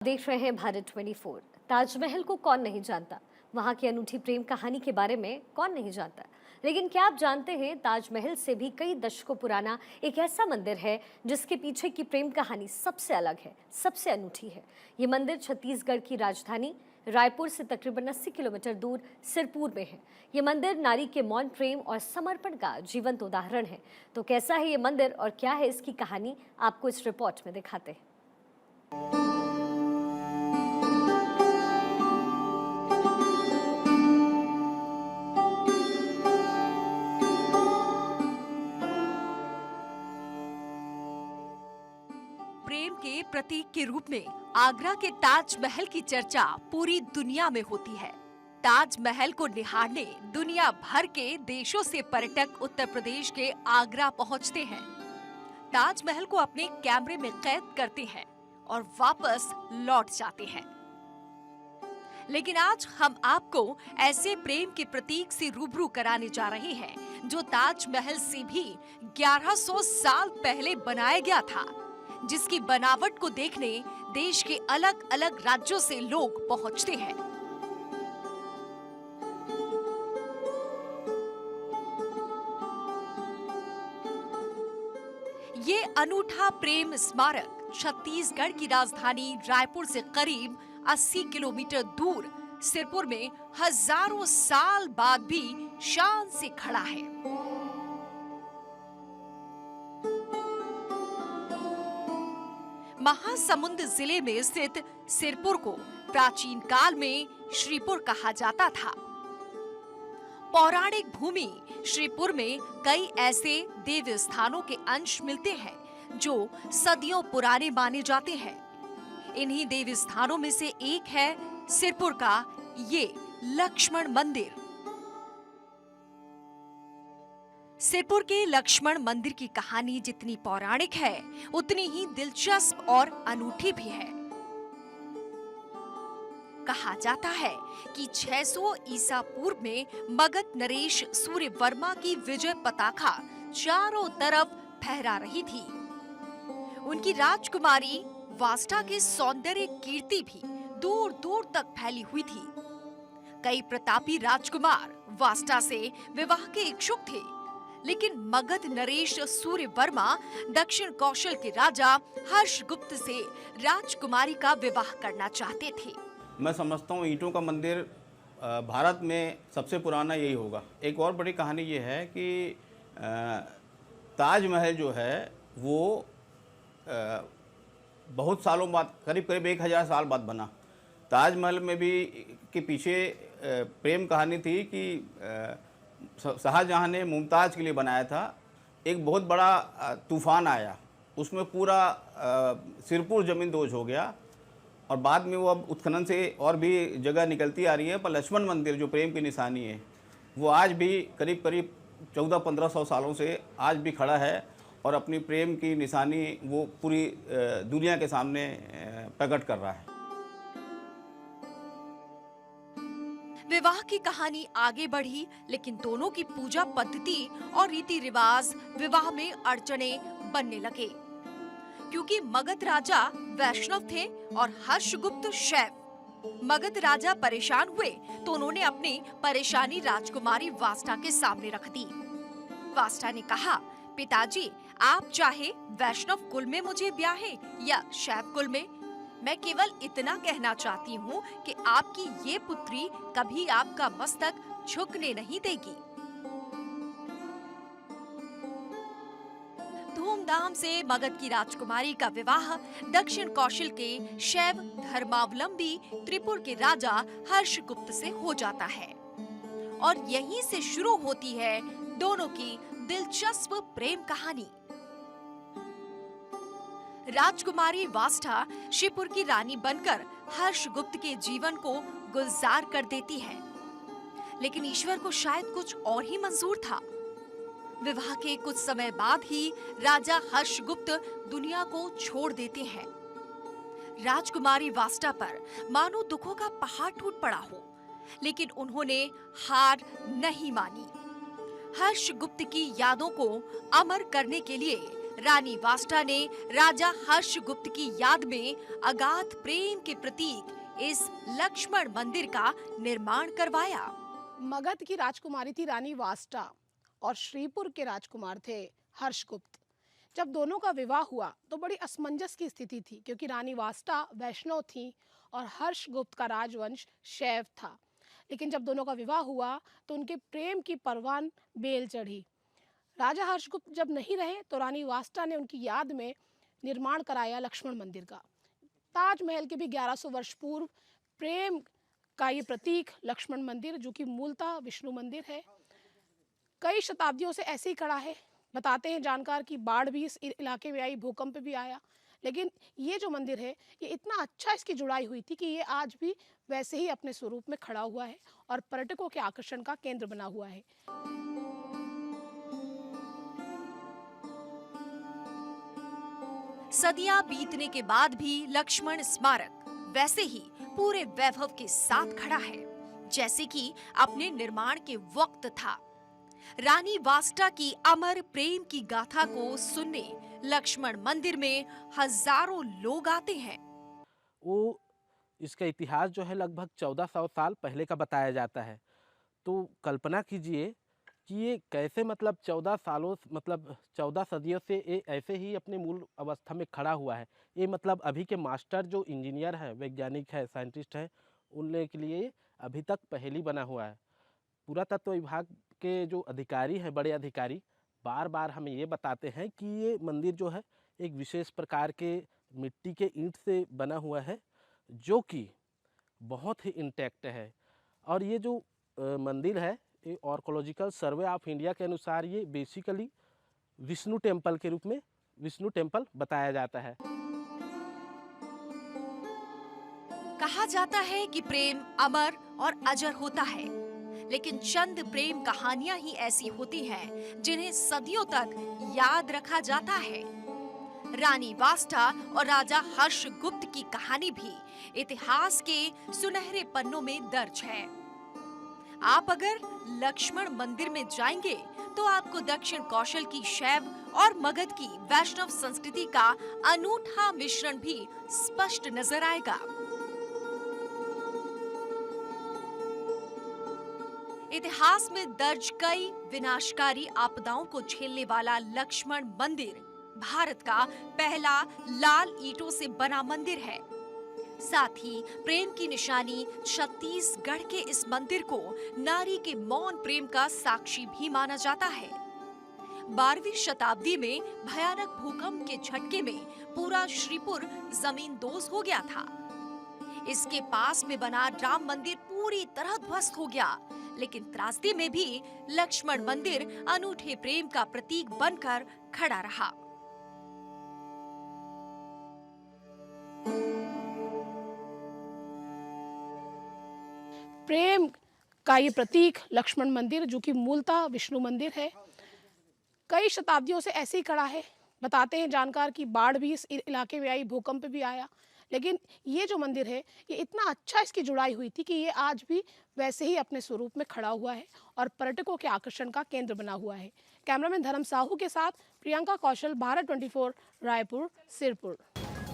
देख रहे हैं भारत 24। ताजमहल को कौन नहीं जानता, वहां की अनूठी प्रेम कहानी के बारे में कौन नहीं जानता। लेकिन क्या आप जानते हैं, ताजमहल से भी कई दशकों पुराना एक ऐसा मंदिर है जिसके पीछे की प्रेम कहानी सबसे अलग है, सबसे अनूठी है। ये मंदिर छत्तीसगढ़ की राजधानी रायपुर से तकरीबन 80 किलोमीटर दूर सिरपुर में है। ये मंदिर नारी के मौन प्रेम और समर्पण का जीवंत उदाहरण है। तो कैसा है ये मंदिर और क्या है इसकी कहानी, आपको इस रिपोर्ट में दिखाते हैं। प्रेम के प्रतीक के रूप में आगरा के ताजमहल की चर्चा पूरी दुनिया में होती है। ताजमहल को निहारने दुनिया भर के देशों से पर्यटक उत्तर प्रदेश के आगरा पहुंचते हैं। ताजमहल को अपने कैमरे में कैद करते हैं और वापस लौट जाते हैं। लेकिन आज हम आपको ऐसे प्रेम के प्रतीक से रूबरू कराने जा रहे हैं जो ताजमहल से भी 1100 साल पहले बनाया गया था, जिसकी बनावट को देखने देश के अलग अलग राज्यों से लोग पहुंचते हैं। ये अनूठा प्रेम स्मारक छत्तीसगढ़ की राजधानी रायपुर से करीब 80 किलोमीटर दूर सिरपुर में हजारों साल बाद भी शान से खड़ा है। महासमुंद जिले में स्थित सिरपुर को प्राचीन काल में श्रीपुर कहा जाता था। पौराणिक भूमि श्रीपुर में कई ऐसे देव स्थानों के अंश मिलते हैं जो सदियों पुराने माने जाते हैं। इन्हीं देव स्थानों में से एक है सिरपुर का ये लक्ष्मण मंदिर। सिरपुर के लक्ष्मण मंदिर की कहानी जितनी पौराणिक है, उतनी ही दिलचस्प और अनूठी भी है। कहा जाता है कि 600 ईसा पूर्व में मगध नरेश सूर्य वर्मा की विजय पताका चारों तरफ फहरा रही थी। उनकी राजकुमारी वास्टा के सौंदर्य कीर्ति भी दूर दूर तक फैली हुई थी। कई प्रतापी राजकुमार वास्टा से विवाह के इच्छुक थे, लेकिन मगध नरेश सूर्य वर्मा दक्षिण कौशल के राजा हर्षगुप्त से राजकुमारी का विवाह करना चाहते थे। मैं समझता हूँ ईंटों का मंदिर भारत में सबसे पुराना यही होगा। एक और बड़ी कहानी ये है कि ताजमहल जो है वो बहुत सालों बाद, करीब करीब 1000 साल बाद बना। ताजमहल में भी के पीछे प्रेम कहानी थी कि शाहजहां ने मुमताज़ के लिए बनाया था। एक बहुत बड़ा तूफान आया, उसमें पूरा सिरपुर ज़मींदोज़ हो गया और बाद में वो अब उत्खनन से और भी जगह निकलती आ रही है। पर लक्ष्मण मंदिर जो प्रेम की निशानी है, वो आज भी करीब करीब 1400-1500 सालों से आज भी खड़ा है और अपनी प्रेम की निशानी वो पूरी दुनिया के सामने प्रकट कर रहा है। विवाह की कहानी आगे बढ़ी, लेकिन दोनों की पूजा पद्धति और रीति रिवाज विवाह में अड़चने बनने लगे, क्योंकि मगध राजा वैष्णव थे और हर्षगुप्त शैव। मगध राजा परेशान हुए तो उन्होंने अपनी परेशानी राजकुमारी वास्टा के सामने रख दी। वास्टा ने कहा, पिताजी, आप चाहे वैष्णव कुल में मुझे ब्याहे या शैव कुल में, मैं केवल इतना कहना चाहती हूँ कि आपकी ये पुत्री कभी आपका मस्तक झुकने नहीं देगी। धूमधाम से मगध की राजकुमारी का विवाह दक्षिण कौशल के शैव धर्मावलंबी त्रिपुर के राजा हर्षगुप्त से हो जाता है और यहीं से शुरू होती है दोनों की दिलचस्प प्रेम कहानी। राजकुमारी वास्टा श्रीपुर की रानी बनकर हर्षगुप्त के जीवन को गुलजार कर देती है, लेकिन ईश्वर को शायद कुछ और ही मंजूर था। विवाह के कुछ समय बाद ही राजा हर्षगुप्त दुनिया को छोड़ देते हैं। राजकुमारी वास्टा पर मानो दुखों का पहाड़ टूट पड़ा हो, लेकिन उन्होंने हार नहीं मानी। हर्षगुप्त की यादों को अमर करने के लिए रानी वास्टा ने राजा हर्षगुप्त की याद में अगाध प्रेम के प्रतीक इस लक्ष्मण मंदिर का निर्माण करवाया। मगध की राजकुमारी थी रानी वास्टा और श्रीपुर के राजकुमार थे हर्षगुप्त। जब दोनों का विवाह हुआ तो बड़ी असमंजस की स्थिति थी, क्योंकि रानी वास्टा वैष्णव थी और हर्षगुप्त का राजवंश शैव था। लेकिन जब दोनों का विवाह हुआ तो उनके प्रेम की परवान बेल चढ़ी। राजा हर्षगुप्त जब नहीं रहे तो रानी वास्टा ने उनकी याद में निर्माण कराया लक्ष्मण मंदिर का। ताजमहल के भी 1100 वर्ष पूर्व प्रेम का ये प्रतीक लक्ष्मण मंदिर, जो कि मूलतः विष्णु मंदिर है, कई शताब्दियों से ऐसे ही खड़ा है। बताते हैं जानकार कि बाढ़ भी इस इलाके में आई, भूकंप भी आया, लेकिन ये जो मंदिर है ये इतना अच्छा इसकी जुड़ाई हुई थी कि ये आज भी वैसे ही अपने स्वरूप में खड़ा हुआ है और पर्यटकों के आकर्षण का केंद्र बना हुआ है। सदियां बीतने के बाद भी लक्ष्मण स्मारक वैसे ही पूरे वैभव के साथ खड़ा है जैसे कि अपने निर्माण के वक्त था। रानी वास्टा की अमर प्रेम की गाथा को सुनने लक्ष्मण मंदिर में हजारों लोग आते हैं। वो इसका इतिहास जो है लगभग 1400 साल पहले का बताया जाता है। तो कल्पना कीजिए कि ये कैसे 14 सदियों से ये ऐसे ही अपने मूल अवस्था में खड़ा हुआ है। ये अभी के मास्टर जो इंजीनियर है, वैज्ञानिक है, साइंटिस्ट है, उन लोगों के लिए अभी तक पहेली बना हुआ है। पुरातत्व विभाग के जो अधिकारी हैं, बड़े अधिकारी, बार बार हमें ये बताते हैं कि ये मंदिर जो है एक विशेष प्रकार के मिट्टी के ईंट से बना हुआ है, जो कि बहुत ही इंटैक्ट है। और ये जो मंदिर है, ये आर्कोलॉजिकल सर्वे ऑफ इंडिया के अनुसार ये बेसिकली विष्णु टेम्पल के रूप में विष्णु टेम्पल बताया जाता है। कहा जाता है कि प्रेम अमर और अजर होता है, लेकिन चंद प्रेम कहानियां ही ऐसी होती हैं जिन्हें सदियों तक याद रखा जाता है। रानी वास्टा और राजा हर्षगुप्त की कहानी भी इतिहास के सुनहरे पन्नों में दर्ज है। आप अगर लक्ष्मण मंदिर में जाएंगे तो आपको दक्षिण कौशल की शैव और मगध की वैष्णव संस्कृति का अनूठा मिश्रण भी स्पष्ट नजर आएगा। इतिहास में दर्ज कई विनाशकारी आपदाओं को झेलने वाला लक्ष्मण मंदिर भारत का पहला लाल ईंटों से बना मंदिर है। साथ ही प्रेम की निशानी छत्तीसगढ़ के इस मंदिर को नारी के मौन प्रेम का साक्षी भी माना जाता है। 12वीं शताब्दी में भयानक भूकंप के झटके में पूरा श्रीपुर जमींदोज हो गया था। इसके पास में बना राम मंदिर पूरी तरह ध्वस्त हो गया, लेकिन त्रासदी में भी लक्ष्मण मंदिर अनूठे प्रेम का प्रतीक बनकर खड़ा रहा। प्रेम का ये प्रतीक लक्ष्मण मंदिर, जो कि मूलतः विष्णु मंदिर है, कई शताब्दियों से ऐसे ही खड़ा है। बताते हैं जानकार कि बाढ़ भी इस इलाके में आई, भूकंप भी आया, लेकिन ये जो मंदिर है ये इतना अच्छा इसकी जुड़ाई हुई थी कि ये आज भी वैसे ही अपने स्वरूप में खड़ा हुआ है और पर्यटकों के आकर्षण का केंद्र बना हुआ है। कैमरामैन धर्म साहू के साथ प्रियंका कौशल, भारत 24, रायपुर, सिरपुर।